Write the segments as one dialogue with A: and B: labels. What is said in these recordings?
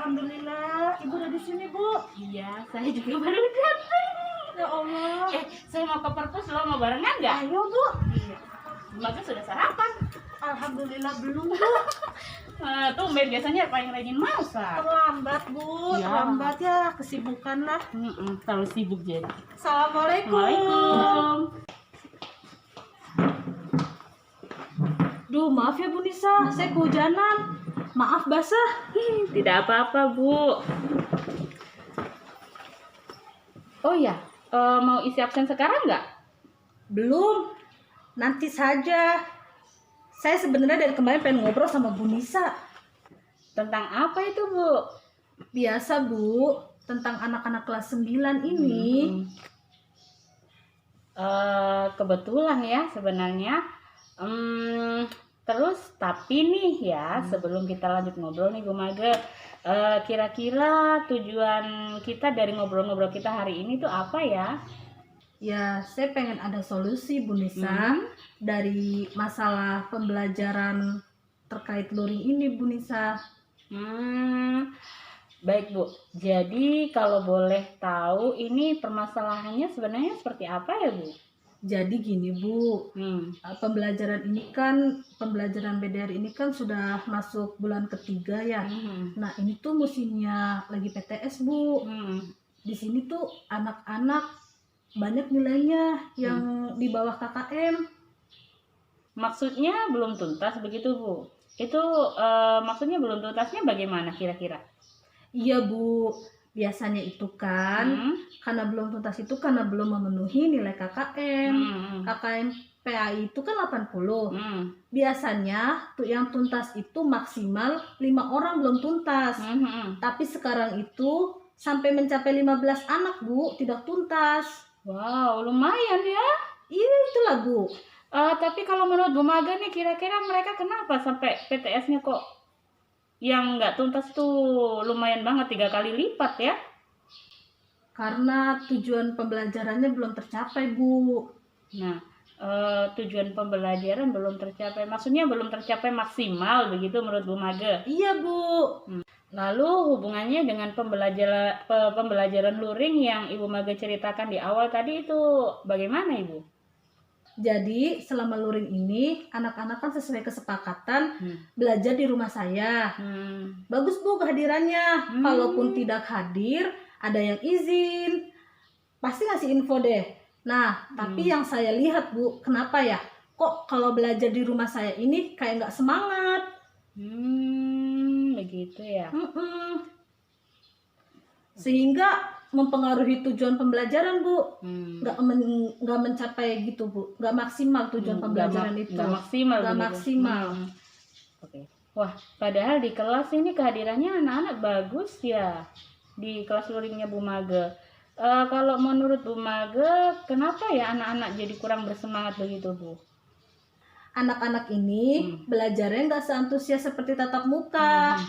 A: Alhamdulillah, Ibu udah di sini, Bu.
B: Iya, saya juga baru datang.
A: Ya Allah.
B: Saya mau ke perpus, lo mau barengan nggak?
A: Ayo, Bu.
B: Iya. Bagus sudah sarapan.
A: Alhamdulillah belum, Bu.
B: Tumben biasanya paling rajin masak.
A: Terlambat, Bu.
B: Ya.
A: Terlambat ya, kesibukan lah.
B: Terlalu sibuk jadi.
A: Assalamualaikum.
B: Waalaikumsalam.
A: Duh, maaf ya Bu Nisa, saya kehujanan. Maaf basah.
B: Tidak apa-apa, Bu. Oh ya, mau isi absen sekarang nggak?
A: Belum. Nanti saja. Saya sebenarnya dari kemarin pengen ngobrol sama Bu Nisa.
B: Tentang apa itu, Bu?
A: Biasa, Bu, tentang anak-anak kelas 9 ini.
B: Kebetulan ya sebenarnya. Terus tapi nih ya, sebelum kita lanjut ngobrol nih Bu Mage, kira-kira tujuan kita dari ngobrol-ngobrol kita hari ini tuh apa ya?
A: Ya, saya pengen ada solusi Bu Nisa dari masalah pembelajaran terkait luring ini Bu Nisa.
B: Baik Bu, jadi kalau boleh tahu ini permasalahannya sebenarnya seperti apa ya Bu?
A: Jadi gini Bu, pembelajaran BDR ini kan sudah masuk bulan ketiga ya. Nah ini tuh musimnya lagi PTS Bu. Di sini tuh anak-anak banyak nilainya yang di bawah KKM.
B: Maksudnya belum tuntas begitu Bu? Itu maksudnya belum tuntasnya bagaimana kira-kira?
A: Iya Bu, biasanya itu kan karena belum tuntas itu karena belum memenuhi nilai KKM. KKM PAI itu kan 80. Biasanya tuh yang tuntas itu maksimal 5 orang belum tuntas. Tapi sekarang itu sampai mencapai 15 anak Bu tidak tuntas.
B: Wow, lumayan ya.
A: Iya itulah Bu.
B: Tapi kalau menurut Bu Maga nih kira-kira mereka kenapa sampai PTS-nya kok yang nggak tuntas tuh lumayan banget 3 kali lipat ya?
A: Karena tujuan pembelajarannya belum tercapai Bu.
B: Nah, tujuan pembelajaran belum tercapai, maksudnya belum tercapai maksimal begitu menurut Bu Mage?
A: Iya Bu.
B: Lalu hubungannya dengan pembelajaran luring yang Ibu Mage ceritakan di awal tadi itu bagaimana Ibu?
A: Jadi selama luring ini anak-anak kan sesuai kesepakatan belajar di rumah saya. Bagus Bu kehadirannya. Kalaupun tidak hadir, ada yang izin, pasti ngasih info deh. Nah, tapi yang saya lihat Bu, kenapa ya? Kok kalau belajar di rumah saya ini kayak nggak semangat?
B: Begitu ya.
A: Sehingga mempengaruhi tujuan pembelajaran Bu. Nggak mencapai gitu Bu. Nggak maksimal tujuan pembelajaran itu.
B: Nggak maksimal.
A: Nggak maksimal.
B: Oke. Wah, padahal di kelas ini kehadirannya anak-anak bagus ya. Di kelas luringnya Bu Mage. Kalau menurut Bu Mage, kenapa ya anak-anak jadi kurang bersemangat begitu Bu?
A: Anak-anak ini belajarnya nggak seantusias seperti tatap muka.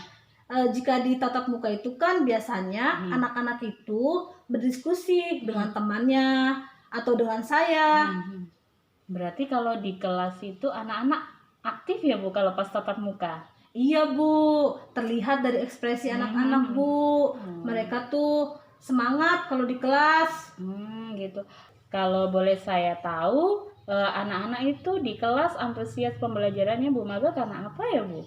A: Jika di tatap muka itu kan biasanya anak-anak itu berdiskusi dengan temannya atau dengan saya.
B: Berarti kalau di kelas itu anak-anak aktif ya Bu kalau pas tatap muka?
A: Iya Bu, terlihat dari ekspresi anak-anak Bu. Mereka tuh semangat kalau di kelas.
B: Gitu. Kalau boleh saya tahu, anak-anak itu di kelas antusias pembelajarannya Bu Mage karena apa ya Bu?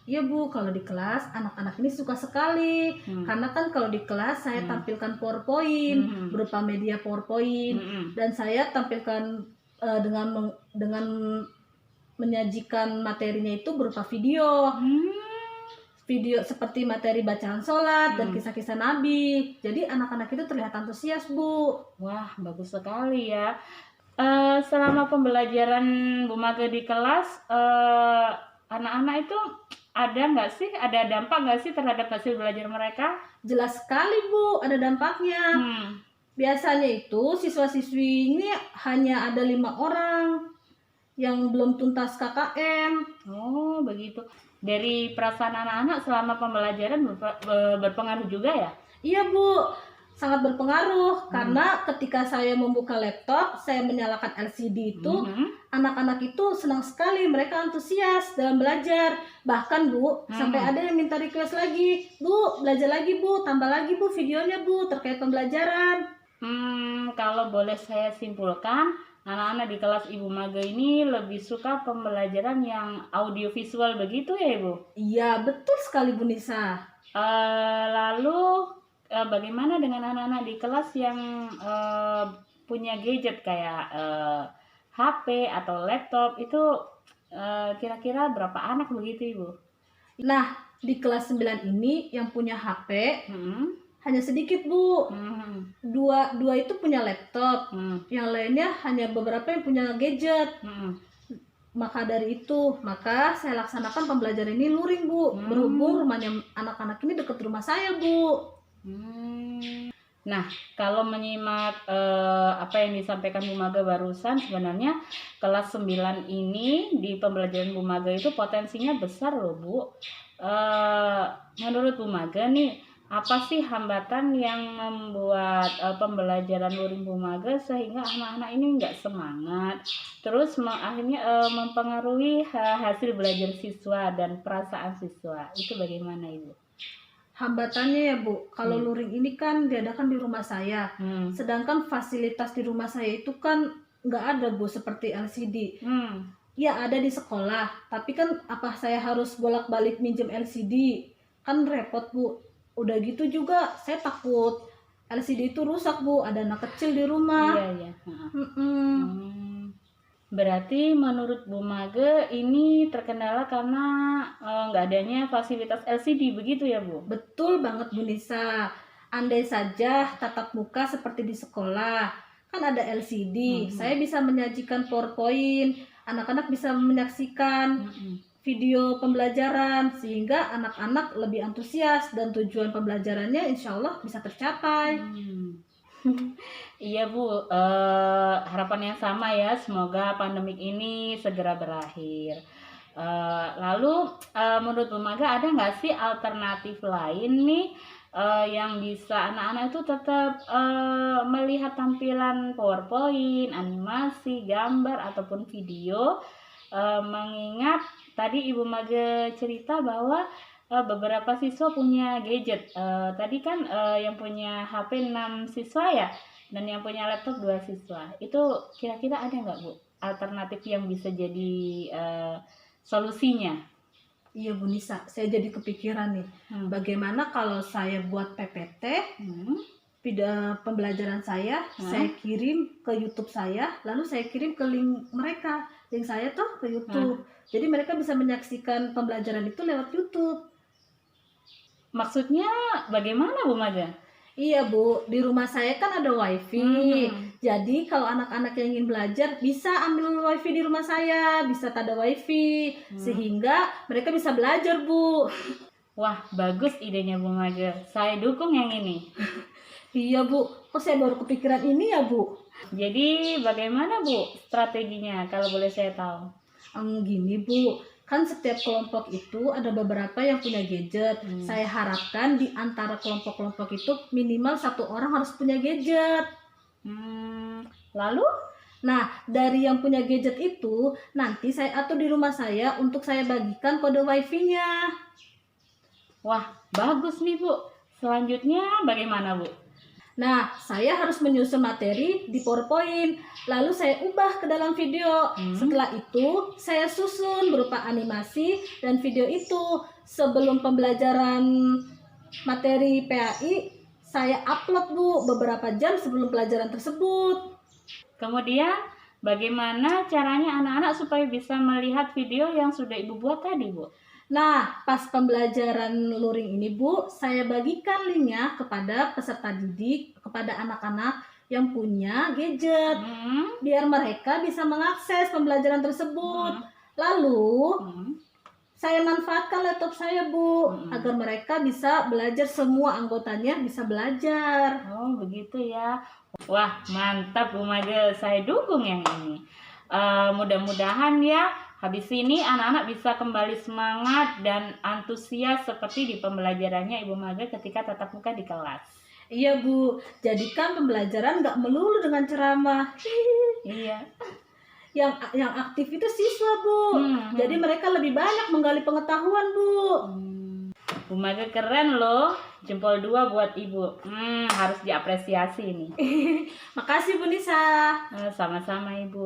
A: Iya Bu, kalau di kelas anak-anak ini suka sekali. Karena kan kalau di kelas saya tampilkan PowerPoint berupa media PowerPoint dan saya tampilkan dengan menyajikan materinya itu berupa video. Video seperti materi bacaan sholat dan kisah-kisah Nabi. Jadi anak-anak itu terlihat antusias Bu.
B: Wah, bagus sekali ya. Selama pembelajaran Bu Mage di kelas, anak-anak itu ada dampak nggak sih terhadap hasil belajar mereka?
A: Jelas sekali Bu, ada dampaknya. Biasanya itu siswa-siswi ini hanya ada 5 orang yang belum tuntas KKM.
B: Oh begitu. Dari perasaan anak-anak selama pembelajaran berpengaruh juga ya?
A: Iya Bu, sangat berpengaruh karena ketika saya membuka laptop, saya menyalakan LCD itu, anak-anak itu senang sekali, mereka antusias dalam belajar. Bahkan Bu, sampai ada yang minta request lagi, Bu, belajar lagi Bu, tambah lagi Bu videonya Bu, terkait pembelajaran.
B: Kalau boleh saya simpulkan, anak-anak di kelas Ibu Mage ini lebih suka pembelajaran yang audiovisual begitu ya Ibu?
A: Iya, betul sekali Bu Nisa.
B: Lalu bagaimana dengan anak-anak di kelas yang punya gadget kayak HP atau laptop itu kira-kira berapa anak begitu Ibu?
A: Nah, di kelas 9 ini yang punya HP hanya sedikit Bu. Dua itu punya laptop, yang lainnya hanya beberapa yang punya gadget. Maka dari itu, maka saya laksanakan pembelajaran ini luring Bu. Berhubung rumahnya anak-anak ini dekat rumah saya Bu.
B: Nah, kalau menyimak apa yang disampaikan Bu Mage barusan, sebenarnya kelas 9 ini di pembelajaran Bu Mage itu potensinya besar loh Bu. Menurut Bu Mage nih, apa sih hambatan yang membuat pembelajaran luring Bu Mage sehingga anak-anak ini nggak semangat, terus akhirnya mempengaruhi hasil belajar siswa dan perasaan siswa, itu bagaimana Ibu?
A: Hambatannya ya Bu, kalau luring ini kan diadakan di rumah saya, sedangkan fasilitas di rumah saya itu kan nggak ada Bu, seperti LCD. Ya ada di sekolah, tapi kan apa saya harus bolak-balik minjem LCD, kan repot Bu. Udah gitu juga saya takut LCD itu rusak Bu, ada anak kecil di rumah.
B: Iya. Berarti menurut Bu Mage ini terkendala karena nggak adanya fasilitas LCD begitu ya Bu?
A: Betul banget Bu Nisa. Andai saja tatap muka seperti di sekolah, kan ada LCD, saya bisa menyajikan PowerPoint, anak-anak bisa menyaksikan video pembelajaran sehingga anak-anak lebih antusias dan tujuan pembelajarannya insya Allah bisa tercapai.
B: Iya Bu, harapan yang sama ya, semoga pandemik ini segera berakhir. Lalu menurut Bu Mage ada nggak sih alternatif lain nih yang bisa anak-anak itu tetap melihat tampilan PowerPoint, animasi, gambar ataupun video, mengingat tadi Ibu Mage cerita bahwa beberapa siswa punya gadget. Tadi kan yang punya HP 6 siswa ya, dan yang punya laptop 2 siswa. Itu kira-kira ada nggak Bu alternatif yang bisa jadi solusinya?
A: Iya Bu Nisa, saya jadi kepikiran nih, bagaimana kalau saya buat PPT, video pembelajaran saya kirim ke YouTube saya, lalu saya kirim ke link mereka, link saya tuh ke YouTube. Jadi mereka bisa menyaksikan pembelajaran itu lewat YouTube.
B: Maksudnya bagaimana Bu Mage?
A: Iya Bu, di rumah saya kan ada wifi. Jadi kalau anak-anak yang ingin belajar bisa ambil wifi di rumah saya, bisa tada wifi, sehingga mereka bisa belajar Bu.
B: Wah, bagus idenya Bu Mage. Saya dukung yang ini.
A: Iya Bu, kok saya baru kepikiran ini ya Bu?
B: Jadi bagaimana Bu strateginya kalau boleh saya tahu?
A: Gini Bu, kan setiap kelompok itu ada beberapa yang punya gadget. Saya harapkan di antara kelompok-kelompok itu minimal 1 orang harus punya gadget.
B: Lalu?
A: Nah, dari yang punya gadget itu nanti saya atur di rumah saya untuk saya bagikan kode wifi-nya.
B: Wah, bagus nih Bu. Selanjutnya bagaimana Bu?
A: Nah, saya harus menyusun materi di PowerPoint, lalu saya ubah ke dalam video. Setelah itu, saya susun berupa animasi dan video itu. Sebelum pembelajaran materi PAI, saya upload Bu beberapa jam sebelum pelajaran tersebut.
B: Kemudian, bagaimana caranya anak-anak supaya bisa melihat video yang sudah Ibu buat tadi Bu?
A: Nah, pas pembelajaran luring ini Bu, saya bagikan linknya kepada peserta didik, kepada anak-anak yang punya gadget, biar mereka bisa mengakses pembelajaran tersebut. Lalu, saya manfaatkan laptop saya Bu, agar mereka bisa belajar, semua anggotanya bisa belajar.
B: Oh, begitu ya. Wah, mantap Bu Mage, saya dukung yang ini. Mudah-mudahan ya habis ini anak-anak bisa kembali semangat dan antusias seperti di pembelajarannya Ibu Mage ketika tatap muka di kelas.
A: Iya Bu, jadikan pembelajaran nggak melulu dengan ceramah.
B: Iya.
A: Yang aktif itu siswa Bu. Jadi mereka lebih banyak menggali pengetahuan Bu.
B: Bu Mage keren loh, jempol 2 buat Ibu. Harus diapresiasi nih.
A: Makasih Bu Nisa.
B: Sama-sama Ibu.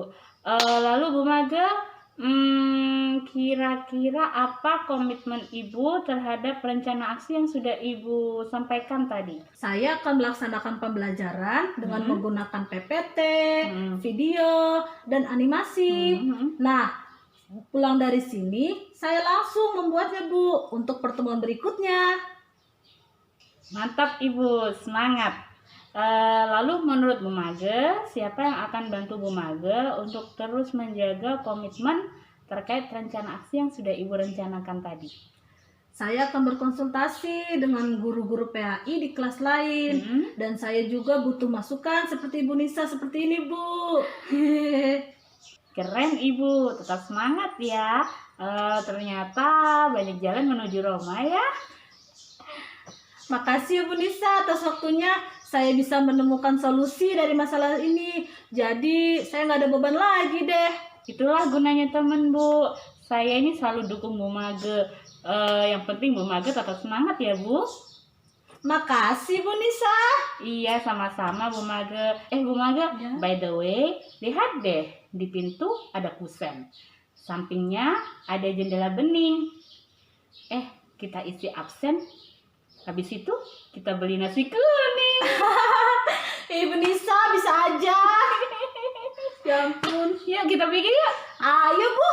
B: Lalu Bu Mage, kira-kira apa komitmen Ibu terhadap rencana aksi yang sudah Ibu sampaikan tadi?
A: Saya akan melaksanakan pembelajaran dengan menggunakan PPT, video, dan animasi. Nah, pulang dari sini, saya langsung membuatnya Bu untuk pertemuan berikutnya.
B: Mantap Ibu, semangat. Lalu menurut Bu Mage, siapa yang akan bantu Bu Mage untuk terus menjaga komitmen terkait rencana aksi yang sudah Ibu rencanakan tadi?
A: Saya akan berkonsultasi dengan guru-guru PAI di kelas lain. Dan saya juga butuh masukan seperti Bu Nisa seperti ini Bu.
B: Keren Ibu, tetap semangat ya. Ternyata banyak jalan menuju Roma ya.
A: Makasih ya Bu Nisa atas waktunya. Saya bisa menemukan solusi dari masalah ini. Jadi saya nggak ada beban lagi deh.
B: Itulah gunanya temen Bu. Saya ini selalu dukung Bu Mage. Yang penting Bu Mage tetap semangat ya Bu.
A: Makasih Bu Nisa.
B: Iya sama-sama Bu Mage. Bu Mage, ya? By the way, lihat deh di pintu ada kusen. Sampingnya ada jendela bening. Kita isi absen. Habis itu kita beli nasi kuning.
A: Ibu Nisa bisa aja. Ya ampun.
B: Ya kita bikin yuk.
A: Ayo Bu.